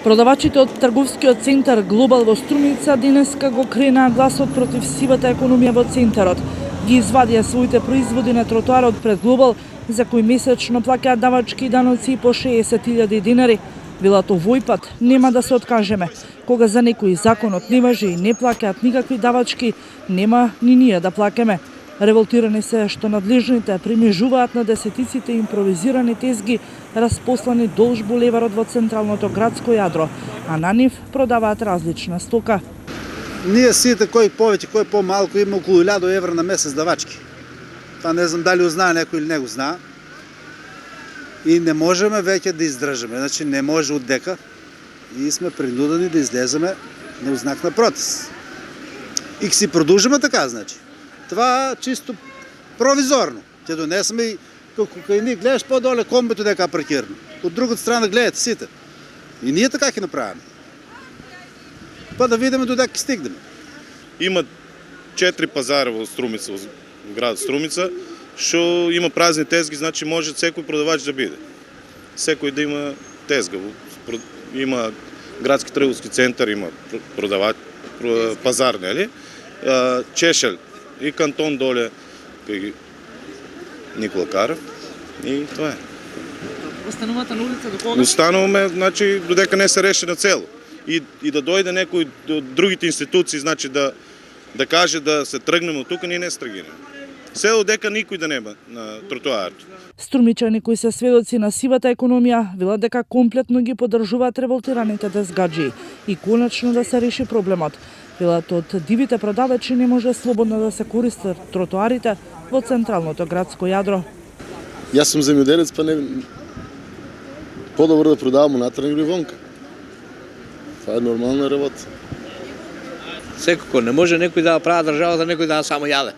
Продавачите од трговскиот центар Глобал во Струмица денеска го кренаа гласот против сивата економија во центарот. Ги извадија своите производи на тротоарот пред Глобал, за кои месечно плаќаат давачки и даноци по 60.000 динари. Велат овој пат нема да се откажеме. Кога за некои законот не важи и не плаќаат никакви давачки, нема ни ние да плаќаме. Револтирани се што надлежните примежуваат на десетиците импровизирани тезги, распослани долж булеварот во централното градско јадро, а на нив продаваат различна стока. Ние сите, кој повеќе, кој помалку, има околу 1000 евра на месец давачки. Па не знам дали го знае некој или не го знае. И не можеме веќе да издржаме, значи не може од дека и сме принудени да излеземе на знак на протест. И си продолжиме така, значи. Това чисто провизорно. Ќе донесеме и кај ни гледаш по-доле комбито дека паркирано. Од другата страна гледате сите. И ние така ќе направиме. Па да видиме додека ќе стигнеме. Има 4 пазара во Струмица, во град Струмица, што има празни тезги, значи може секој продавач да биде. Секој да има тезга. Има градски трговски центар, има продавач, пазар, нели? Чешел и кантон доле кај Никола Карев и тоа е. Останувате на улица до кога? Остануваме, значи додека не се реши на цело. И да дојде некој од другите институции, значи да каже да се тргнеме од тука, ние не стргинеме. Се додека никој да нема на тротоарот. Струмичани кои се сведоци на сивата економија велат дека комплетно ги поддржуваат револтираните дезгаджии и конечно да се реши проблемот. Велат од дивите продавачи не може слободно да се користат тротоарите во централното градско јадро. Јас сум земјоделец, па не подобро да продавам унатре или вонка. Това е нормална работа. Секако не може некој да прави државата, некој да само јаде.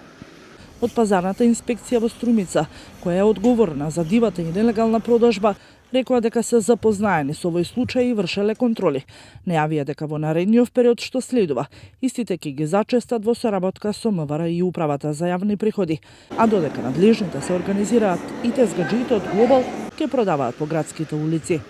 Од пазарната инспекција во Струмица, која е одговорна за дивата и нелегална продажба, рекоа дека се запознаени со овој случај и вршеле контроли. Најавија дека во наредниот период што следува, истите ќе ги зачестат во соработка со МВР и Управата за јавни приходи, а додека надлежните се организираат и тезгаджиите од Глобал ќе продаваат по градските улици.